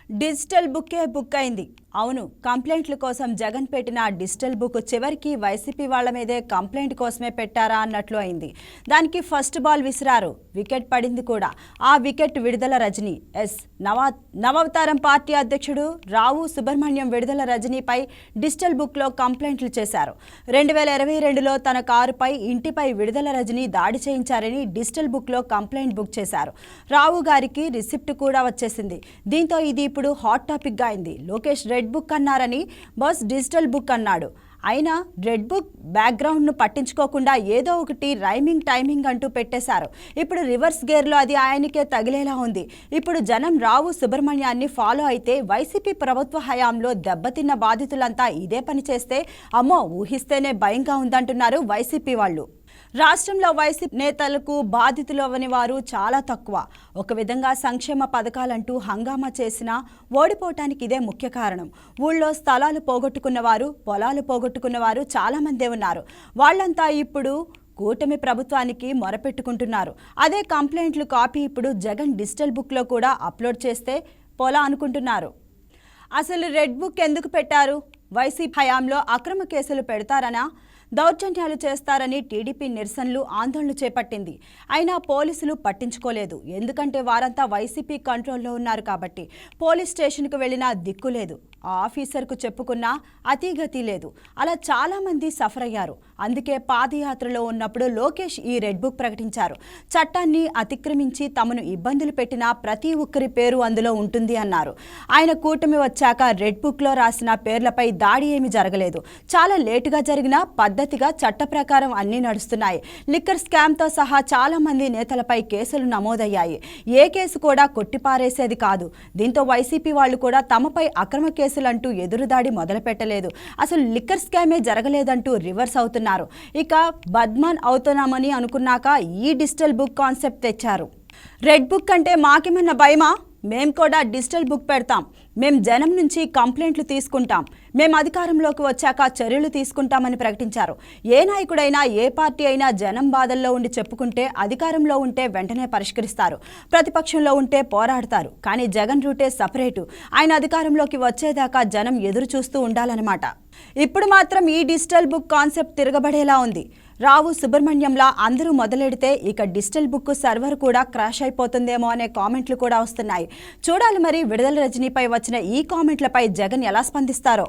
Digital బుక్కే book అయింది. అవును, కంప్లైంట్ల కోసం జగన్ పెట్టిన డిజిటల్ బుక్ చివరికి వైసీపీ వాళ్ల మీదే కంప్లైంట్ కోసమే పెట్టారా అన్నట్లు అయింది. దానికి ఫస్ట్ బాల్ విసిరారు, వికెట్ పడింది కూడా. ఆ వికెట్ విడుదల రజనీ. నవవతారం పార్టీ అధ్యక్షుడు రావు సుబ్రహ్మణ్యం విడుదల రజనీపై డిజిటల్ బుక్లో కంప్లైంట్లు చేశారు. 2022లో తన కారుపై, ఇంటిపై విడుదల రజనీ దాడి చేయించారని డిజిటల్ బుక్లో కంప్లైంట్ బుక్ చేశారు. రావు గారికి రిసిప్ట్ కూడా వచ్చేసింది. దీంతో ఇది ఇప్పుడు హాట్ టాపిక్గా అయింది. లోకేష్ రెడ్ బుక్ అన్నారని బాస్ డిజిటల్ బుక్ అన్నాడు. అయినా రెడ్ బుక్ బ్యాక్గ్రౌండ్ను పట్టించుకోకుండా ఏదో ఒకటి రైమింగ్ టైమింగ్ అంటూ పెట్టేశారు. ఇప్పుడు రివర్స్ గేర్లో అది ఆయనకే తగిలేలా ఉంది. ఇప్పుడు జనం రావు సుబ్రహ్మణ్యాన్ని ఫాలో అయితే వైసీపీ ప్రభుత్వ హయాంలో దెబ్బతిన్న బాధితులంతా ఇదే పని చేస్తే అమ్మో ఊహిస్తేనే భయంగా ఉందంటున్నారు వైసీపీ వాళ్ళు. రాష్ట్రంలో వైసీపీ నేతలకు బాధితులు అవని వారు చాలా తక్కువ. ఒక విధంగా సంక్షేమ పథకాలంటూ హంగామా చేసినా ఓడిపోవటానికి ఇదే ముఖ్య కారణం. ఊళ్ళో స్థలాలు పోగొట్టుకున్నవారు, పొలాలు పోగొట్టుకున్నవారు చాలామందే ఉన్నారు. వాళ్ళంతా ఇప్పుడు కూటమి ప్రభుత్వానికి మొరపెట్టుకుంటున్నారు. అదే కంప్లైంట్లు కాపీ ఇప్పుడు జగన్ డిజిటల్ బుక్లో కూడా అప్లోడ్ చేస్తే పోలా అనుకుంటున్నారు. అసలు రెడ్ బుక్ ఎందుకు పెట్టారు? వైసీపీ హయాంలో అక్రమ కేసులు పెడతారనా, దౌర్జన్యాలు చేస్తారని టీడీపీ నిరసనలు, ఆందోళనలు చేపట్టింది. అయినా పోలీసులు పట్టించుకోలేదు. ఎందుకంటే వారంతా వైసీపీ కంట్రోల్లో ఉన్నారు కాబట్టి. పోలీస్ స్టేషన్కు వెళ్ళినా దిక్కు లేదు, ఆ ఆఫీసర్కు చెప్పుకున్నా అతిగతి లేదు. అలా చాలామంది సఫర్ అయ్యారు. అందుకే పాదయాత్రలో ఉన్నప్పుడు లోకేష్ ఈ రెడ్ బుక్ ప్రకటించారు. చట్టాన్ని అతిక్రమించి తమను ఇబ్బందులు పెట్టిన ప్రతి ఒక్కరి పేరు అందులో ఉంటుంది అన్నారు. ఆయన కూటమి వచ్చాక రెడ్ బుక్లో రాసిన పేర్లపై దాడి ఏమీ జరగలేదు. చాలా లేటుగా జరిగినా పద్ధతిగా చట్ట ప్రకారం అన్నీ నడుస్తున్నాయి. లిక్కర్ స్కామ్తో సహా చాలా మంది నేతలపై కేసులు నమోదయ్యాయి. ఏ కేసు కూడా కొట్టిపారేసేది కాదు. దీంతో వైసీపీ వాళ్ళు కూడా తమపై అక్రమ కేసులంటూ ఎదురుదాడి మొదలుపెట్టలేదు. అసలు లిక్కర్ స్కామే జరగలేదంటూ రివర్స్ అవుతున్నారు. ఇక బద్మాన్ అవుతున్నామని అనుకున్నాక ఈ డిజిటల్ బుక్ కాన్సెప్ట్ తెచ్చారు. రెడ్ బుక్ అంటే మాకేమన్నా భయమా? మేం కూడా డిజిటల్ బుక్ పెడతాం. మేం జనం నుంచి కంప్లైంట్లు తీసుకుంటాం. మేం అధికారంలోకి వచ్చాక చర్యలు తీసుకుంటామని ప్రకటించారు. ఏ నాయకుడైనా, ఏ పార్టీ అయినా జనం బాధల్లో ఉండి చెప్పుకుంటే అధికారంలో ఉంటే వెంటనే పరిష్కరిస్తారు, ప్రతిపక్షంలో ఉంటే పోరాడతారు. కానీ జగన్ రూటే సపరేటు. ఆయన అధికారంలోకి వచ్చేదాకా జనం ఎదురు చూస్తూ ఉండాలన్నమాట. ఇప్పుడు మాత్రం ఈ డిజిటల్ బుక్ కాన్సెప్ట్ తిరగబడేలా ఉంది. రావు సుబ్రహ్మణ్యంలా అందరూ మొదలెడితే ఇక డిజిటల్ బుక్ సర్వర్ కూడా క్రాష్ అయిపోతుందేమో అనే కామెంట్లు కూడా వస్తున్నాయి. చూడాలి మరి విడుదల రజనీపై వచ్చిన ఈ కామెంట్లపై జగన్ ఎలా స్పందిస్తారో.